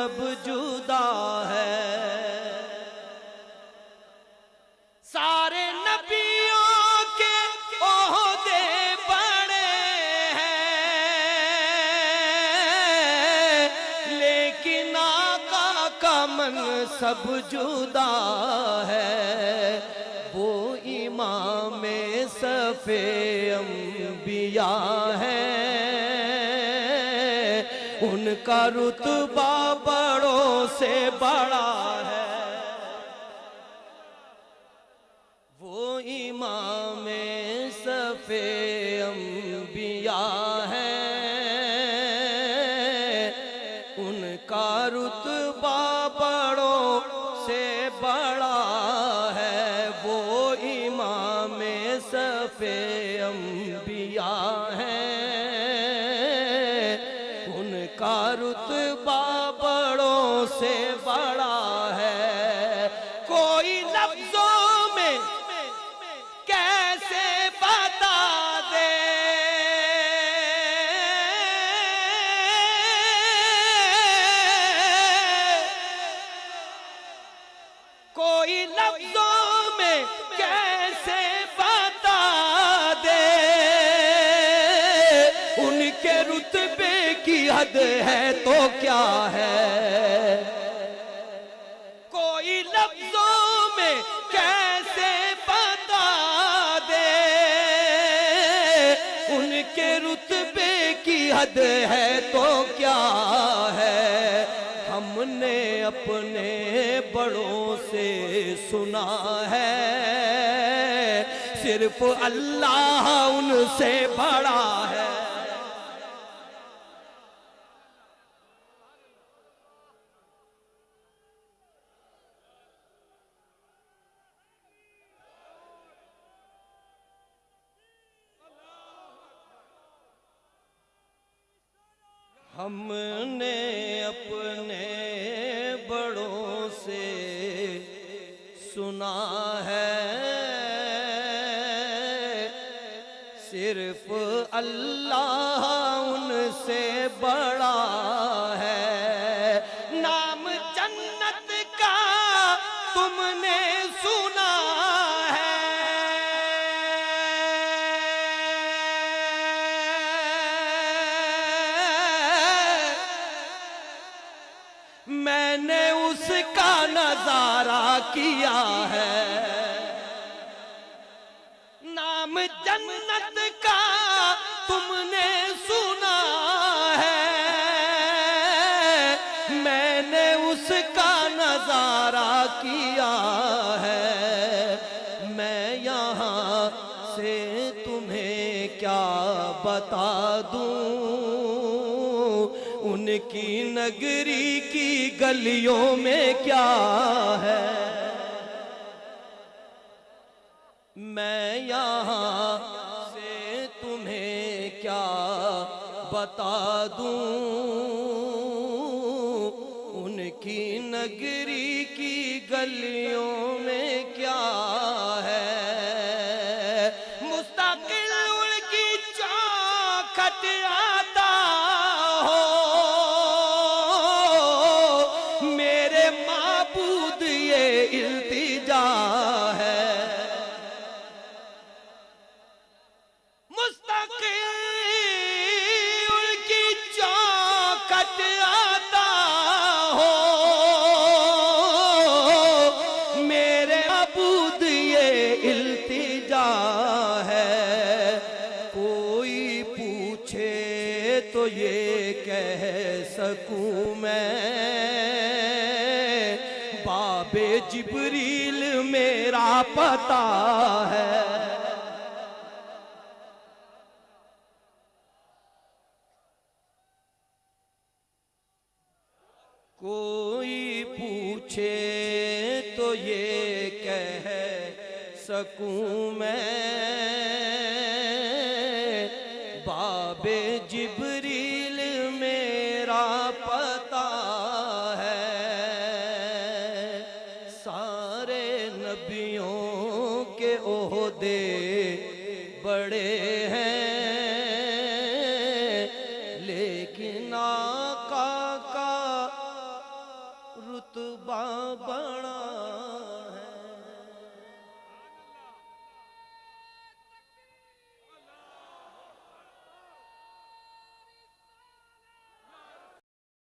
سب جدا ہے۔ سارے نبیوں کے عہدے بڑے ہیں، لیکن آقا کا منصب جدا ہے۔ وہ امام صف انبیاء ہے، ان کا رتبہ بڑوں سے بڑا ہے۔ وہ امام صف انبیاء ہے، ان کا رتبہ بڑوں سے بڑا ہے۔ وہ امام صف انبیاء ہے، ان کا رتبہ بڑوں سے بڑا ہے۔ کوئی لفظوں میں کیسے بتا دے، کوئی لفظوں میں کیسے بتا دے، ان کے رتبے کی حد ہے تو کیا ہے۔ کوئی لفظوں میں کیسے بتا دے، ان کے رتبے کی حد ہے تو کیا ہے۔ ہم نے اپنے بڑوں سے سنا ہے، صرف اللہ ان سے بڑا ہے۔ ہم نے اپنے بڑوں سے سنا ہے، صرف اللہ ان سے بڑا ہے۔ نام جنت کا تم نے سنا ہے، میں نے اس کا نظارہ کیا ہے۔ نام جنت کا تم نے سنا ہے، میں نے اس کا نظارہ کیا ہے۔ میں یہاں سے تمہیں کیا بتا دوں، ان کی نگری کی گلیوں میں کیا ہے۔ میں یہاں سے تمہیں کیا بتا دوں، ان کی نگری کی گلیوں میں کیا ہے۔ مستقل ان کی چوکھٹ آتا ہو، میرے معبود یہ التجا ہے۔ مستقل ان کی چوکھٹ آتا ہو، میرے معبود یہ التجا ہے۔ کوئی پوچھے تو یہ کہہ سکوں میں، باب جبریل میرا پتہ ہے۔ کوئی پوچھے تو یہ کہہ سکوں میں،